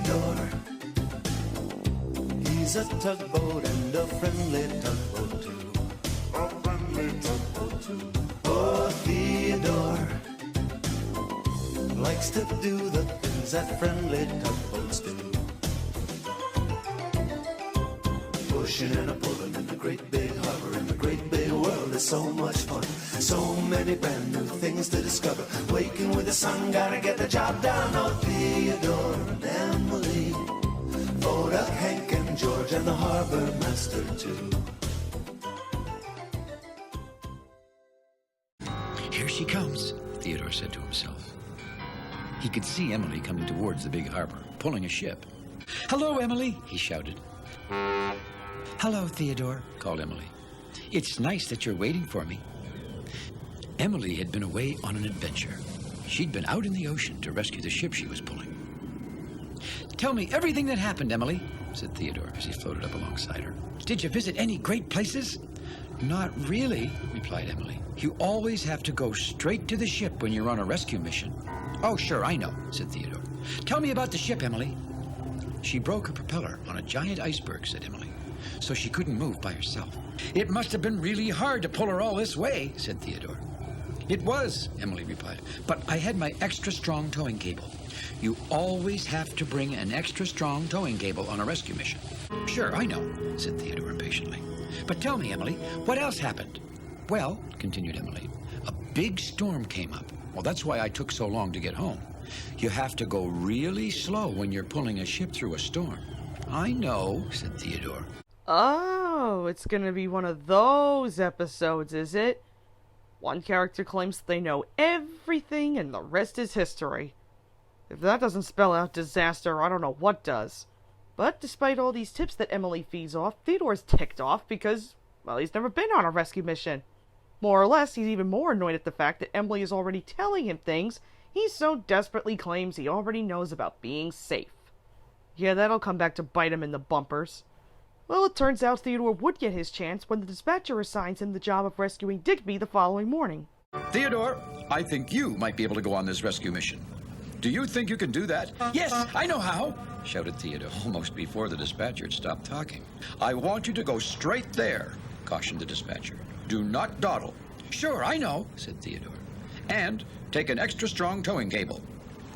Theodore. He's a tugboat and a friendly tugboat too. A friendly tugboat too. Oh, Theodore likes to do the things that friendly tugboats do. Pushing and a pulling in the great big harbor, in the great big world is so much fun. So many brand new things to discover. Waking with the sun, gotta get the job done. Oh, Theodore and Emily, Bodak, Hank and George, and the harbor master too. Here she comes, Theodore said to himself. He could see Emily coming towards the big harbor, pulling a ship. "Hello, Emily," he shouted. "Hello, Theodore," called Emily. "It's nice that you're waiting for me." Emily had been away on an adventure. She'd been out in the ocean to rescue the ship she was pulling. "Tell me everything that happened, Emily," said Theodore as he floated up alongside her. "Did you visit any great places?" "Not really," replied Emily. "You always have to go straight to the ship when you're on a rescue mission." "Oh, sure, I know," said Theodore. "Tell me about the ship, Emily." "She broke a propeller on a giant iceberg," said Emily, "so she couldn't move by herself." "It must have been really hard to pull her all this way," said Theodore. "It was," Emily replied, "but I had my extra strong towing cable." "You always have to bring an extra strong towing cable on a rescue mission." "Sure, I know," said Theodore impatiently. "But tell me, Emily, what else happened?" "Well," continued Emily, "a big storm came up. Well, that's why I took so long to get home. You have to go really slow when you're pulling a ship through a storm." "I know," said Theodore. Oh, it's gonna be one of those episodes, is it? One character claims they know everything and the rest is history. If that doesn't spell out disaster, I don't know what does. But despite all these tips that Emily feeds off, Theodore's ticked off because, well, he's never been on a rescue mission. More or less, he's even more annoyed at the fact that Emily is already telling him things he so desperately claims he already knows about being safe. Yeah, that'll come back to bite him in the bumpers. Well, it turns out Theodore would get his chance when the dispatcher assigns him the job of rescuing Digby the following morning. "Theodore, I think you might be able to go on this rescue mission. Do you think you can do that?" "Yes, I know how," shouted Theodore, almost before the dispatcher had stopped talking. "I want you to go straight there," cautioned the dispatcher. "Do not dawdle." "Sure, I know," said Theodore. "And take an extra strong towing cable."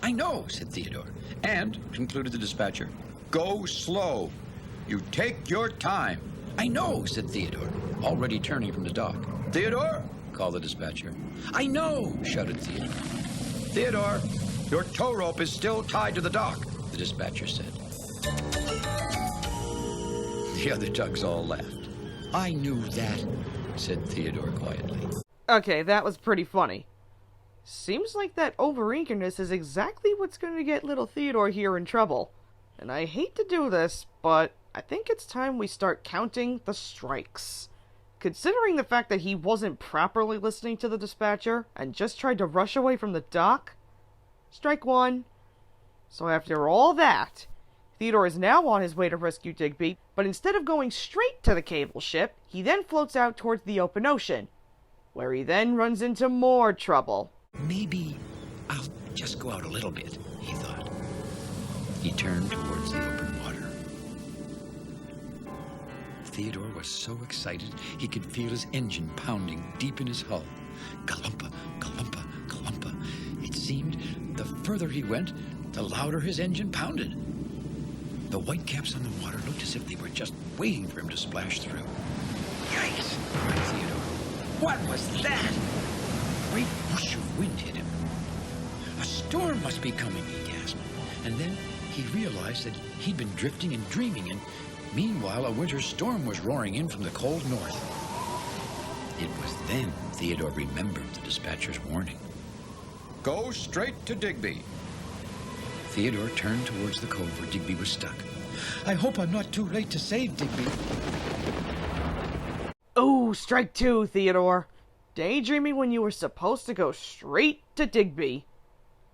"I know," said Theodore. "And," concluded the dispatcher, "go slow. You take your time." "I know," said Theodore, already turning from the dock. "Theodore," called the dispatcher. "I know," shouted Theodore. "Theodore, your tow rope is still tied to the dock," the dispatcher said. The other tugs all laughed. "I knew that," said Theodore quietly. Okay, that was pretty funny. Seems like that over-eagerness is exactly what's going to get little Theodore here in trouble. And I hate to do this, but I think it's time we start counting the strikes. Considering the fact that he wasn't properly listening to the dispatcher and just tried to rush away from the dock. Strike one. So after all that, Theodore is now on his way to rescue Digby, but instead of going straight to the cable ship, he then floats out towards the open ocean, where he then runs into more trouble. "Maybe I'll just go out a little bit," he thought. He turned towards the open water. Theodore was so excited he could feel his engine pounding deep in his hull. Galumpa, galumpa, galumpa. It seemed the further he went, the louder his engine pounded. The whitecaps on the water looked as if they were just waiting for him to splash through. "Yikes!" cried Theodore. "What was that?" A great whoosh of wind hit him. "A storm must be coming," he gasped. And then he realized that he'd been drifting and dreaming, and meanwhile a winter storm was roaring in from the cold north. It was then Theodore remembered the dispatcher's warning. "Go straight to Digby." Theodore turned towards the cove where Digby was stuck. "I hope I'm not too late to save Digby." Oh, strike two, Theodore. Daydreaming when you were supposed to go straight to Digby.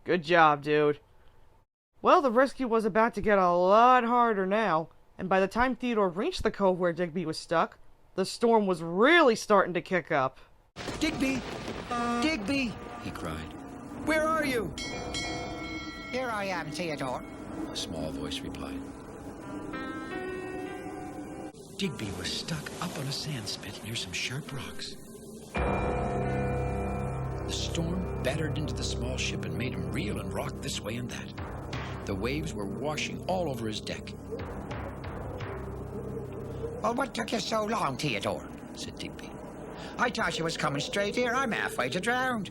Good job, dude. Well, the rescue was about to get a lot harder now, and by the time Theodore reached the cove where Digby was stuck, the storm was really starting to kick up. "Digby! Digby!" he cried. "Where are you?" Here I am, Theodore. a small voice replied. Digby was stuck up on a sand spit near some sharp rocks. The storm battered into the small ship and made him reel and rock this way and that. The waves were washing all over his deck. Well, what took you so long, Theodore? Said Digby. I thought you was coming straight here. I'm halfway to drown.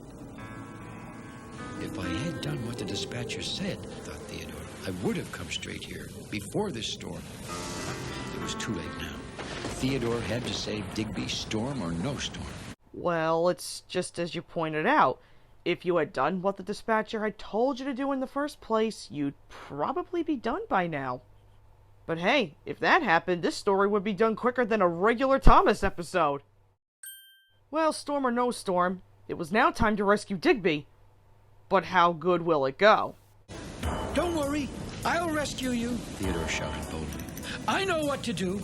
If I had done what the dispatcher said, thought Theodore, I would have come straight here, before this storm. It was too late now. Theodore had to save Digby, storm or no storm. Well, it's just as you pointed out. If you had done what the dispatcher had told you to do in the first place, you'd probably be done by now. But hey, if that happened, this story would be done quicker than a regular Thomas episode. Well, storm or no storm, it was now time to rescue Digby. But how good will it go? Don't worry, I'll rescue you, Theodore shouted boldly. I know what to do.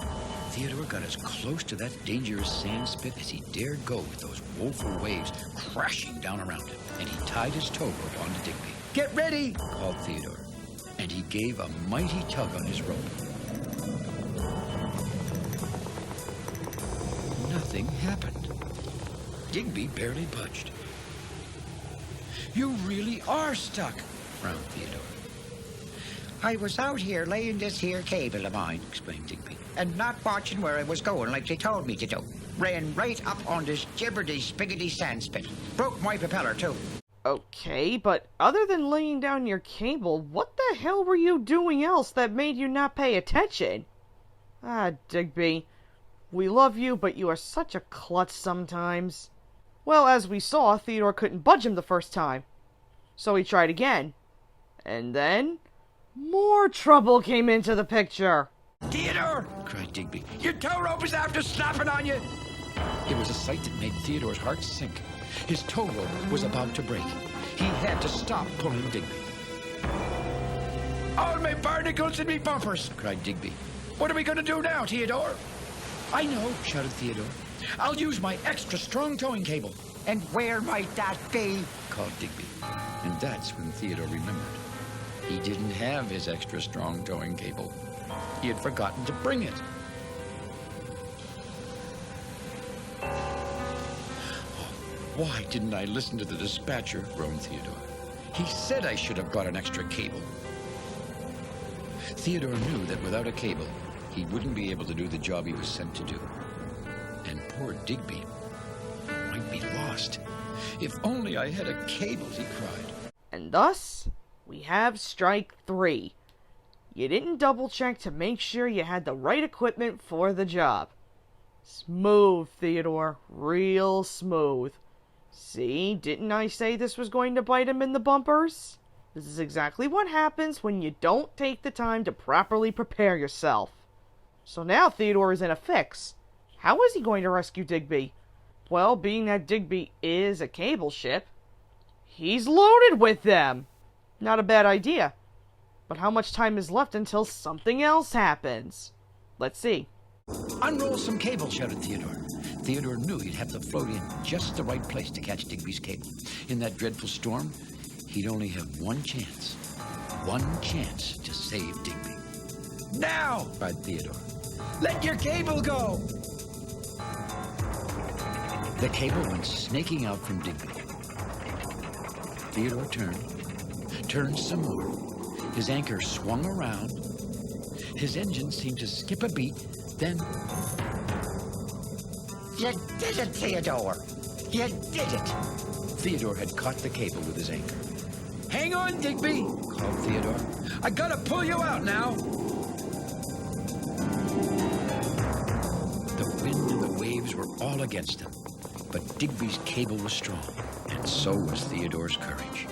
Theodore got as close to that dangerous sand spit as he dared go with those woeful waves crashing down around him, and he tied his tow rope onto Digby. Get ready, called Theodore, and he gave a mighty tug on his rope. Nothing happened. Digby barely budged. You really are stuck, frowned Theodore. I was out here laying this here cable of mine, Explained Digby. and not watching where I was going like they told me to do. Ran right up on this gibberty spiggity sandspit. Broke my propeller, too. Okay, but other than laying down your cable, what the hell were you doing else that made you not pay attention? Ah, Digby, we love you, but you are such a klutz sometimes. Well, as we saw, Theodore couldn't budge him the first time. So he tried again. And then more trouble came into the picture. Theodore, cried Digby, your tow rope is after snapping on you. It was a sight that made Theodore's heart sink. His tow rope was about to break. He had to stop pulling Digby. All my barnacles and me bumpers, cried Digby. What are we going to do now, Theodore? I know, shouted Theodore. I'll use my extra strong towing cable. And where might that be? Called Digby. And that's when Theodore remembered. He didn't have his extra strong towing cable. He had forgotten to bring it. Why didn't I listen to the dispatcher? Groaned Theodore. He said I should have brought an extra cable. Theodore knew that without a cable, he wouldn't be able to do the job he was sent to do. And poor Digby might be lost. If only I had a cable, he cried. And thus, we have strike 3. You didn't double check to make sure you had the right equipment for the job. Smooth, Theodore. Real smooth. See, didn't I say this was going to bite him in the bumpers? This is exactly what happens when you don't take the time to properly prepare yourself. So now Theodore is in a fix. How is he going to rescue Digby? Well, being that Digby is a cable ship, he's loaded with them. Not a bad idea. But how much time is left until something else happens? Let's see. Unroll some cable, shouted Theodore. Theodore knew he'd have to float in just the right place to catch Digby's cable. In that dreadful storm, he'd only have one chance. One chance to save Digby. Now, cried Theodore. Let your cable go! The cable went snaking out from Digby. Theodore turned some more. His anchor swung around. His engine seemed to skip a beat, then... You did it, Theodore. You did it. Theodore had caught the cable with his anchor. Hang on, Digby, called Theodore. I gotta pull you out now. The wind and the waves were all against him, but Digby's cable was strong, and so was Theodore's courage.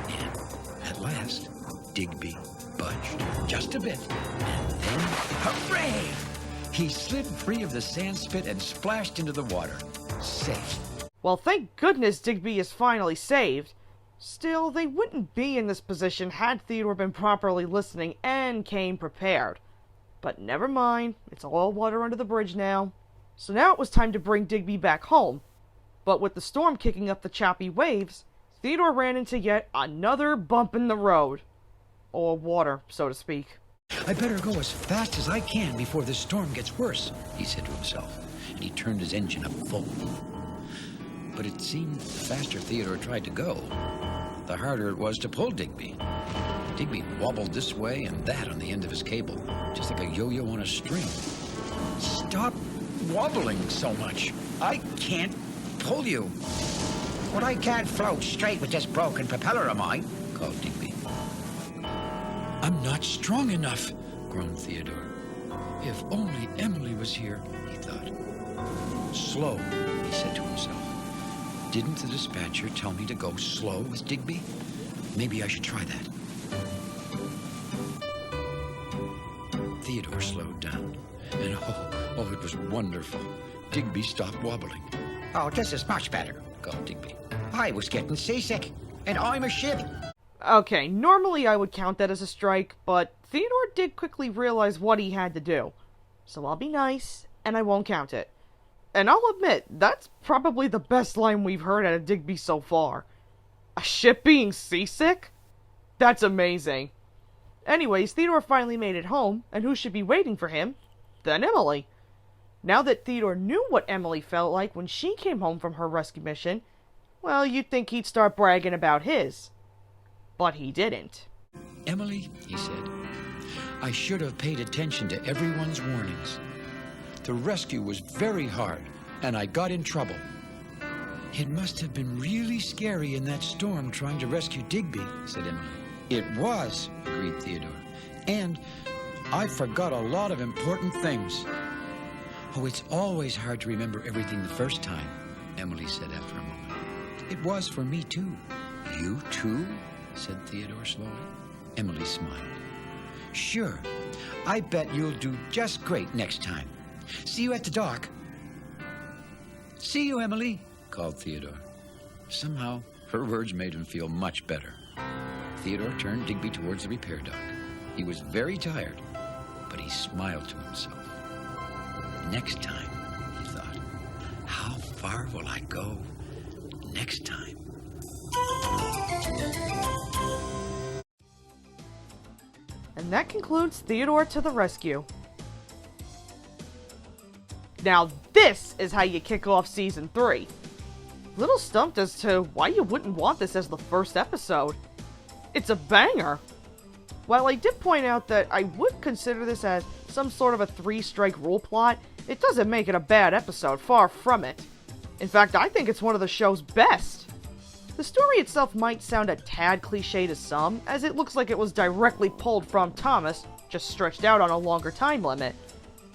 And at last, Digby budged just a bit, and then, hooray! He slid free of the sand spit and splashed into the water. Safe. Well, thank goodness Digby is finally saved. Still, they wouldn't be in this position had Theodore been properly listening and came prepared. But never mind, it's all water under the bridge now. So now it was time to bring Digby back home. But with the storm kicking up the choppy waves, Theodore ran into yet another bump in the road. or water, so to speak. I better go as fast as I can before this storm gets worse, he said to himself, and he turned his engine up full. But it seemed the faster Theodore tried to go, the harder it was to pull Digby. Digby wobbled this way and that on the end of his cable, just like a yo-yo on a string. Stop wobbling so much. I can't pull you. But I can't float straight with this broken propeller of mine, called Digby. I'm not strong enough, groaned Theodore. If only Emily was here, he thought. Slow, he said to himself. Didn't the dispatcher tell me to go slow with Digby? Maybe I should try that. Theodore slowed down, and oh, it was wonderful. Digby stopped wobbling. Oh, this is much better, called Digby. I was getting seasick, and I'm a ship. Okay, normally I would count that as a strike, but Theodore did quickly realize what he had to do. So I'll be nice, and I won't count it. And I'll admit, that's probably the best line we've heard out of Digby so far. A ship being seasick? That's amazing. Anyways, Theodore finally made it home, and who should be waiting for him than Emily? Now that Theodore knew what Emily felt like when she came home from her rescue mission, well, you'd think he'd start bragging about his. But he didn't. Emily, he said, I should have paid attention to everyone's warnings. The rescue was very hard, and I got in trouble. It must have been really scary in that storm trying to rescue Digby, said Emily. It was, agreed Theodore. And I forgot a lot of important things. Oh, it's always hard to remember everything the first time, Emily said after a moment. It was for me, too. You, too? Said Theodore slowly. Emily smiled. Sure. I bet you'll do just great next time. See you at the dock. See you, Emily, called Theodore. Somehow, her words made him feel much better. Theodore turned Digby towards the repair dock. He was very tired, but he smiled to himself. Next time, he thought, how far will I go next time? And that concludes Theodore to the Rescue. Now this is how you kick off Season 3. Little stumped as to why you wouldn't want this as the first episode. It's a banger! While I did point out that I would consider this as some sort of a 3-strike rule plot, it doesn't make it a bad episode, far from it. In fact, I think it's one of the show's best. The story itself might sound a tad cliche to some, as it looks like it was directly pulled from Thomas, just stretched out on a longer time limit.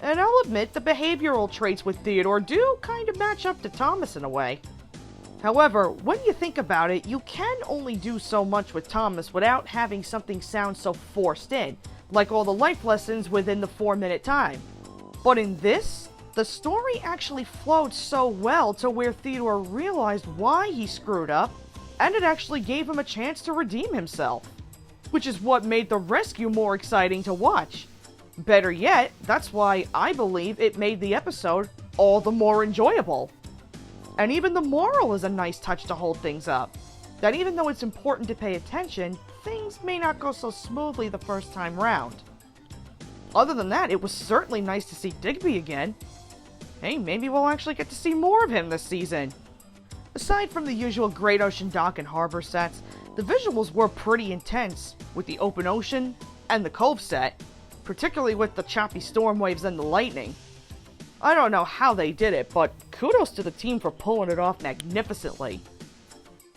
And I'll admit, the behavioral traits with Theodore do kind of match up to Thomas in a way. However, when you think about it, you can only do so much with Thomas without having something sound so forced in, like all the life lessons within the 4-minute time. But in this, the story actually flowed so well to where Theodore realized why he screwed up, and it actually gave him a chance to redeem himself. Which is what made the rescue more exciting to watch. Better yet, that's why I believe it made the episode all the more enjoyable. And even the moral is a nice touch to hold things up. That even though it's important to pay attention, things may not go so smoothly the first time round. Other than that, it was certainly nice to see Digby again. Hey, maybe we'll actually get to see more of him this season. Aside from the usual Great Ocean Dock and Harbor sets, the visuals were pretty intense, with the open ocean and the cove set, particularly with the choppy storm waves and the lightning. I don't know how they did it, but kudos to the team for pulling it off magnificently.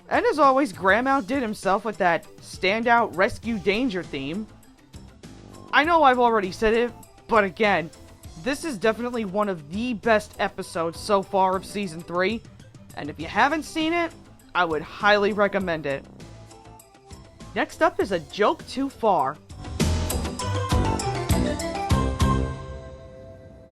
And as always, Graham outdid himself with that standout rescue danger theme. I know I've already said it, but again, this is definitely one of the best episodes so far of Season 3, and if you haven't seen it, I would highly recommend it. Next up is A Joke Too Far.